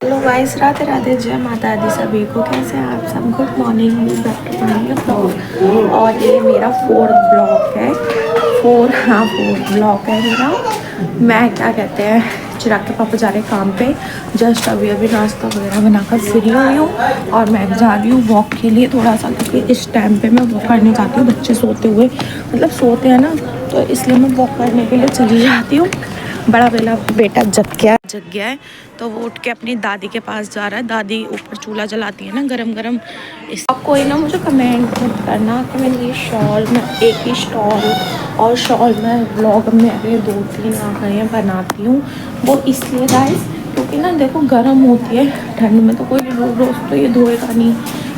Hello guys, Radhe Radhe, जय माता दी सभी को। कैसे हैं आप सब? Good morning blog. और ये मेरा फोर्थ ब्लॉग है। फोर्थ ब्लॉग है मेरा। मैं क्या कहते हैं, चिराग के पापा जा रहे हैं काम पे। जस्ट अभी नाश्ता वगैरह बनाकर फ्री हुई हूँ और मैं जा रही हूँ वॉक के लिए थोड़ा सा, क्योंकि इस टाइम पे मैं वॉक करने जाती हूँ बच्चे सोते हुए, मतलब सोते हैं ना, तो इसलिए मैं वॉक करने के लिए चली जाती हूँ। बड़ा बेटा जग गया है तो वो उठ के अपनी दादी के पास जा रहा है। दादी ऊपर चूल्हा जलाती है ना गरम गरम। इस अब कोई ना मुझे कमेंट मत करना कि मैं ये शॉल में एक ही स्टॉल और शॉल में व्लॉग में अगले 2-3 आ गए हैं बनाती हूँ। वो इसलिए गाइस क्योंकि ना देखो गर्म होती है, ठंड में तो कोई रोज़ तो ये धोएगा नहीं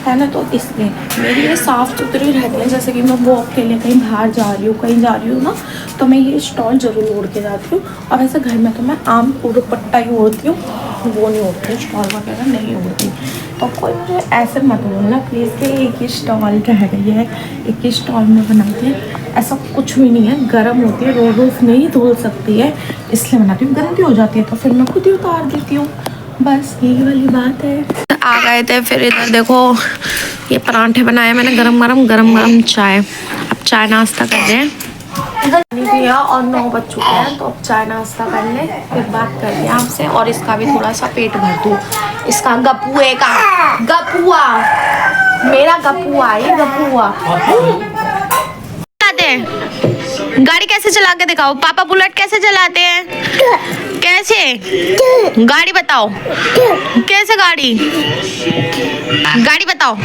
है ना, तो इसलिए मेरी ये साफ़ सुथरी रहती है। जैसे कि मैं वॉक के लिए कहीं बाहर जा रही हूँ, कहीं जा रही हूँ ना, तो मैं ये स्टॉल ज़रूर ओढ़ के जाती हूँ। और वैसे घर में तो मैं आम पूरा पट्टा ही ओढ़ती हूँ, वो नहीं ओढ़ती, स्टॉल वगैरह नहीं ओढ़ती। तो कोई मुझे ऐसे मत बोलना प्लीज़ कि एक ही स्टॉल रह गई है, एक ही स्टॉल में बनाते हैं। ऐसा कुछ भी नहीं है, गर्म होती है, रोज़ नहीं धुल सकती है, इसलिए बनाती हूँ। गंदी हो जाती है तो फिर मैं खुद ही उतार देती हूँ, बस यही वाली बात है। आ गए थे फिर इधर देखो, ये परांठे बनाए मैंने गरम गरम चाय। अब चाय नाश्ता कर रहे हैं दिया और 9 बज चुके हैं, तो अब चाय नाश्ता कर ले, फिर बात करते हैं आपसे। और इसका भी थोड़ा सा पेट भर दूँ, इसका गपुआ मेरा गपुआ, ये गपुआ। गाड़ी कैसे चला के दिखाओ, पापा बुलेट कैसे चलाते हैं? कैसे गाड़ी बताओ, कैसे गाड़ी बताओ।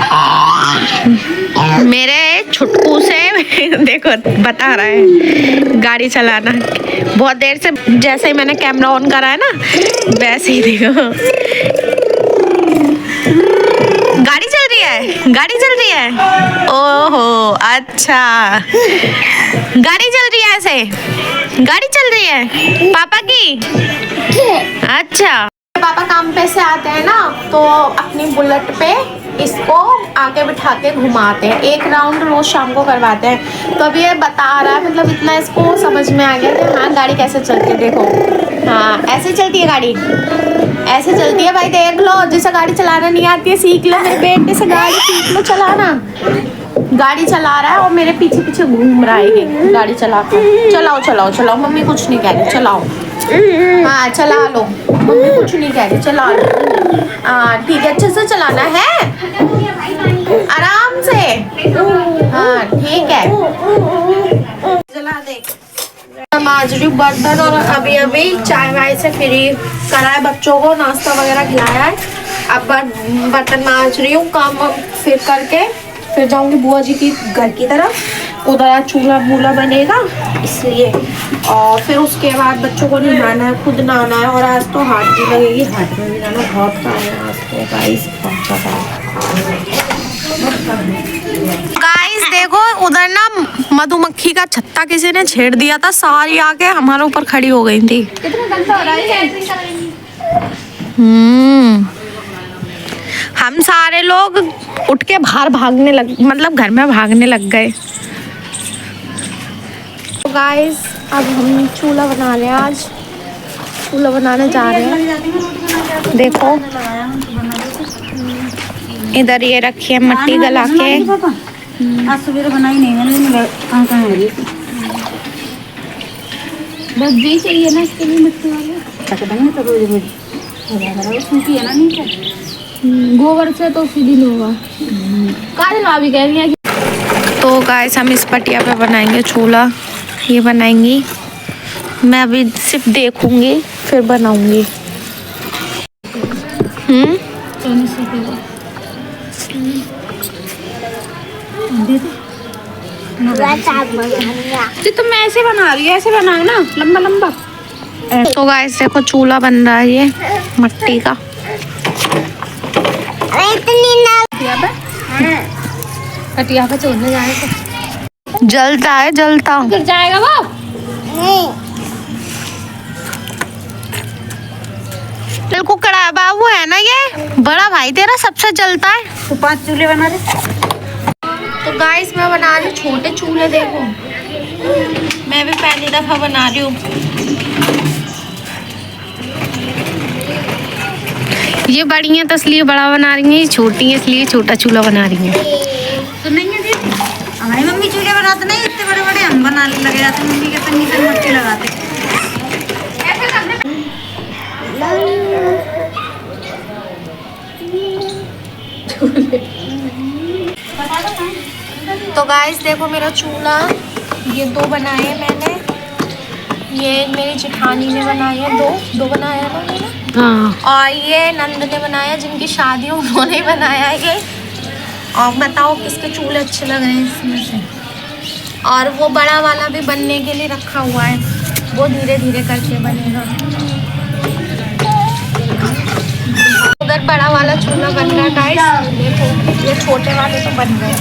मेरे छुटकू से देखो बता रहा है गाड़ी चलाना बहुत देर से। जैसे ही मैंने कैमरा ऑन करा है ना, वैसे ही देखो गाड़ी चल रही है। ओहो अच्छा, गाड़ी चल रही है, ऐसे गाड़ी चल रही है पापा की। अच्छा, पापा काम पे से आते हैं ना, तो अपनी बुलेट पे इसको आगे बिठा के घुमाते हैं, एक राउंड रोज शाम को करवाते हैं। तो अब ये बता रहा है, मतलब इतना इसको समझ में आ गया कि हाँ गाड़ी कैसे चलती है। देखो हाँ ऐसे चलती है गाड़ी, ऐसे चलती है भाई, देख लो। जिसे गाड़ी चलाना नहीं आती है सीख लो, मेरे बेटे से गाड़ी सीख लो चलाना। गाड़ी चला रहा है और मेरे पीछे पीछे घूम रहा है ये गाड़ी चला कर। चलाओ, मम्मी कुछ नहीं कह रही, चलाओ। हाँ चला लो, मम्मी कुछ नहीं कह रही, चला लो। हाँ ठीक है, अच्छे से चलाना है, आराम से। हाँ ठीक है, चला दे। माज रही बर्तन और अभी चाय वाय से फ्री करा है, बच्चों को नाश्ता वगैरह खिलाया है। अब बर्तन माज रही हूँ, काम फिर करके फिर जाऊंगी बुआ जी की घर की तरफ। उधर चूल्हा बूल्हा बनेगा इसलिए, और फिर उसके बाद बच्चों को नहाना है, खुद नहाना है। और आज तो हाथ भी लगेगी, हाथ में भी जाना, बहुत काम है आज तो गाइस, बहुत ज़्यादा। गाइस देखो उधर ना मधुमक्खी का छत्ता किसी ने छेड़ दिया था, सारी आके हमारे ऊपर खड़ी हो गई थी। कितना गंदा हो रहा है। हम सारे लोग उठ के बाहर भागने लग, मतलब घर में भागने लग गए। तो गाइस अब हम चूल्हा बना रहे हैं, आज चूल्हा बनाने जा रहे हैं। देखो इधर ये रखी है मट्टी गला के। आज सवेरे बनाई नहीं मैंने, कहाँ है बस जी चाहिए ना इसके लिए मिट्टी वाले तो रोज सूखी है ना, नहीं गोबर से तो सीधी होगा। काजल भी कह रही है कि तो गाइस हम इस पटिया पे बनाएंगे चूल्हा, ये बनाएंगी। मैं अभी सिर्फ देखूंगी फिर बनाऊंगी। तो मैं ऐसे बना रही है, ऐसे बनाओ ना लंबा लंबा। तो गाइस देखो चूल्हा बन रहा है ये मट्टी का। कटिया पे चोलने जाएगा, जलता है, जलता गिर जाएगा वो। तेरे को कड़ा बाबू है ना, ये बड़ा भाई तेरा सबसे जलता है। तो 5 चूल्हे बना रहे। तो गाइस मैं बना रही हूँ छोटे चूल्हे, देखो मैं भी पहली दफा बना रही हूँ। ये बड़ी हैं तो इसलिए बड़ा बना रही हैं, ये छोटी हैं इसलिए छोटा चूल्हा बना रही हैं। तो नहीं है दीदी, हमारी मम्मी चूल्हे बनाते नहीं इतने बड़े बड़े, हम बनाने लगे जाते, मम्मी के पन्नी पर मट्टी लगाते। तो गाइस देखो मेरा चूल्हा, ये 2 बनाए हैं मैंने, ये मेरी जेठानी ने बनाए हैं, दो बनाया है ना मैंने। हाँ। और ये नंद ने बनाया, जिनकी शादी उन्होंने बनाया है ये। और बताओ किसके चूल्हे अच्छे लग रहे हैं इसमें से। और वो बड़ा वाला भी बनने के लिए रखा हुआ है, वो धीरे धीरे करके बनेगा। उधर बड़ा वाला चूल्हा बन रहा है गाइस, देखो ये छोटे वाले तो बन गए।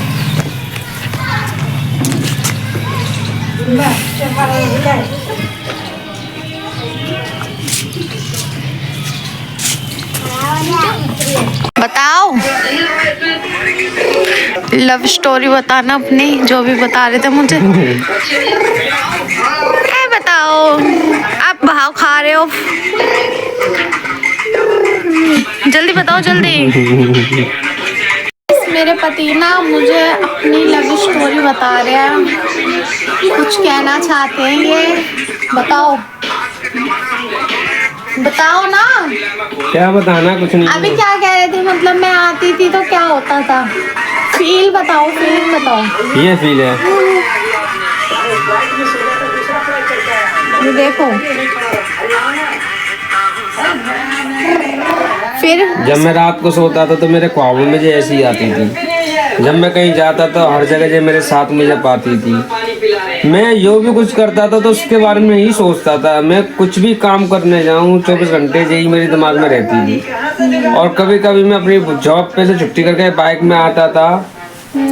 बताओ लव स्टोरी बताना अपनी, जो भी बता रहे थे मुझे। बताओ, आप भाव खा रहे हो, जल्दी बताओ जल्दी। मेरे पति ना मुझे अपनी लव स्टोरी बता रहे हैं, कुछ कहना चाहते हैं ये, बताओ बताओ ना। क्या बताना, कुछ नहीं। अभी क्या कह रहे थे, मतलब मैं आती थी तो क्या होता था, फील बताओ, फील बताओ। ये फील है, ये देखो फिर जब मैं रात को सोता था तो मेरे ख्वाबों में जो ऐसी आती थी, जब मैं कहीं जाता तो हर जगह जो मेरे साथ में जब आती थी, मैं जो भी कुछ करता था तो उसके बारे में ही सोचता था। मैं कुछ भी काम करने जाऊं 24 घंटे यही मेरे दिमाग में रहती थी। और कभी कभी मैं अपनी जॉब पे से छुट्टी करके बाइक में आता था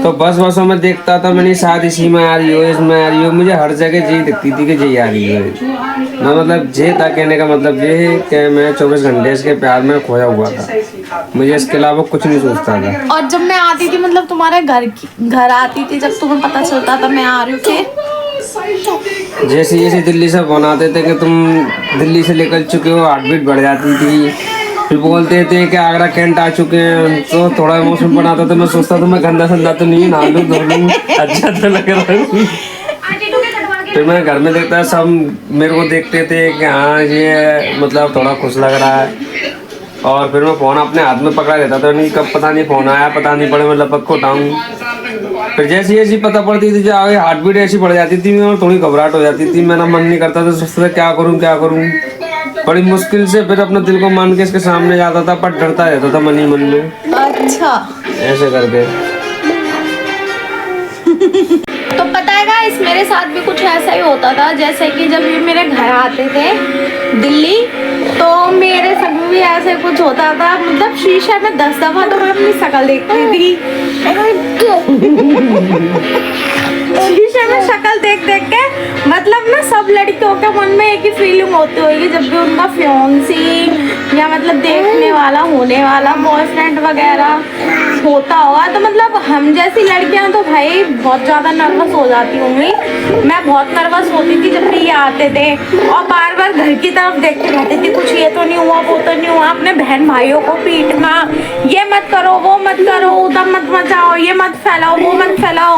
तो बसों में देखता था, मैंने शायद इसी में आ रही हो, इसमें आ रही हो, मुझे हर जगह यही दिखती थी कि यही आ रही है। मैं मतलब ये था, कहने का मतलब ये है कि मैं 24 घंटे इसके प्यार में खोया हुआ था, मुझे इसके अलावा कुछ नहीं सोचता था। और जब मैं आती थी, मतलब तुम्हारे घर आती थी, जब तुम्हें पता चलता था मैं आ रही हूँ, फिर जैसे दिल्ली से फोन आते थे कि तुम दिल्ली से निकल चुके हो, हार्ट बीट बढ़ जाती थी। फिर बोलते थे कि आगरा कैंट आ चुके हैं, तो थोड़ा इमोशन बनाता था। मैं सोचता था मैं गंदा संदा तो नहीं, नहा लूं धो लूं, अच्छा तो लग रहा है। फिर मैं घर में देखता, सब मेरे को देखते थे कि हाँ ये मतलब थोड़ा खुश लग रहा है। और फिर मैं फ़ोन अपने हाथ में पकड़ा लेता था, नहीं कब पता नहीं फ़ोन आया, पता नहीं पड़े मैं लपक को उठाऊँ। फिर जैसी ऐसी पता पड़ती थी, जो आगे हार्ट बीट ऐसी बढ़ जाती थी और थोड़ी घबराहट हो जाती थी। मेरा मन नहीं करता था, सोचता था क्या करूँ। बड़ी मुश्किल से फिर अपने दिल को मान के इसके सामने जाता था, पर डरता रहता था मन ही मन में। अच्छा ऐसे करके तो पता है गाइस, मेरे साथ भी कुछ ऐसा ही होता था। जैसे कि जब ये मेरे घर आते थे दिल्ली, तो मेरे संग भी ऐसे कुछ होता था। मतलब शीशे में 10 दफा तो मैं अपनी शक्ल देखती थी। शीशे में शक्ल देख के मतलब ना सब लड़कियों के मन में एक ही फीलिंग होती होगी, जब भी उनका फियांसी या मतलब देखने वाला होने वाला बॉयफ्रेंड वगैरह होता होगा, तो मतलब हम जैसी लड़कियां तो भाई बहुत ज़्यादा नर्वस हो जाती होंगी। मैं बहुत नर्वस होती थी जब भी ये आते थे, और बार बार घर की तरफ देखते रहती थी, कुछ ये तो नहीं हुआ, वो तो नहीं हुआ। अपने बहन भाइयों को पीटना, ये मत करो, वो मत करो, उधर मत मचाओ, ये मत फैलाओ, वो मत फैलाओ।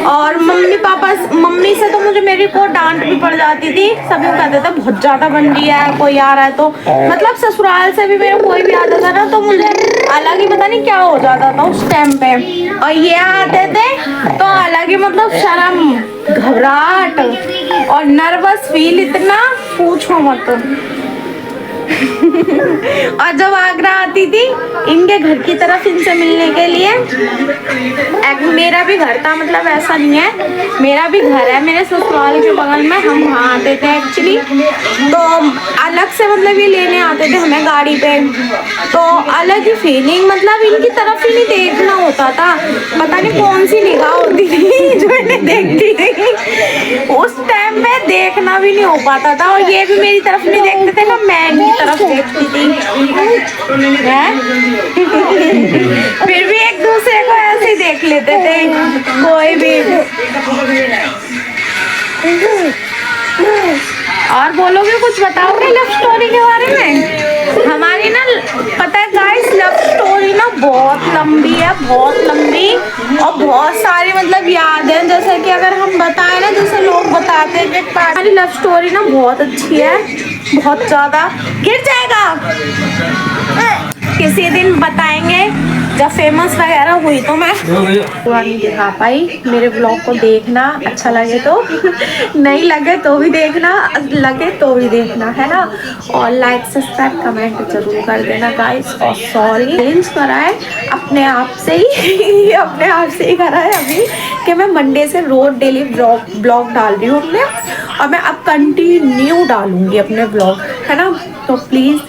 और मम्मी से तो मुझे मेरी को डांट भी पड़ जाती थी। सभी कहते थे बहुत ज़्यादा बन रही है, कोई आ रहा है तो। मतलब ससुराल से भी मेरा कोई भी आता था ना, तो मुझे अलग ही पता नहीं क्या हो जाता था उस टाइम पे। और ये आते थे तो अलग ही मतलब शर्म, घबराहट और नर्वस फील, इतना पूछो मत। और जब आगरा आती थी इनके घर की तरफ इनसे मिलने के लिए, मेरा भी घर था, मतलब ऐसा नहीं है, मेरा भी घर है मेरे ससुराल के बगल में। हम वहाँ आते थे एक्चुअली, तो अलग से मतलब ये लेने आते थे हमें गाड़ी पे, तो अलग ही फीलिंग, मतलब इनकी तरफ ही नहीं देखना होता था। पता नहीं कौन सी निगाह होती थी जो इन्हें देखती थी, उस टाइम पे देखना भी नहीं हो पाता था। और ये भी मेरी तरफ नहीं देखते थे ना, मैं इनकी तरफ देखती थी। फिर भी एक दूसरे को ऐसे ही देख लेते थे कोई भी। और बोलोगे, कुछ बताओगे लव स्टोरी के बारे में? हमारी ना पता है बहुत लंबी है, बहुत लंबी, और बहुत सारी मतलब याद है। जैसे कि अगर हम बताएं ना, जैसे लोग बताते हैं कि हमारी लव स्टोरी ना बहुत अच्छी है, बहुत ज़्यादा। गिर जाएगा, किसी दिन बताएंगे जब फेमस वगैरह हुई तो मैं पूरा नहीं दिखा पाई। मेरे ब्लॉग को देखना, अच्छा लगे तो नहीं लगे तो भी देखना, लगे तो भी देखना, है ना। और लाइक सब्सक्राइब कमेंट जरूर कर देना गाइस। और सॉरी, चेंज करा है अपने आप से ही अपने आप से ही करा है अभी, कि मैं मंडे से रोज डेली ब्लॉग डाल रही हूँ अपने, और मैं अब कंटिन्यू डालूंगी अपने ब्लॉग, है ना। तो प्लीज़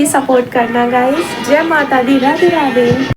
सपोर्ट करना गाइस। जय माता दी, राधे राधे।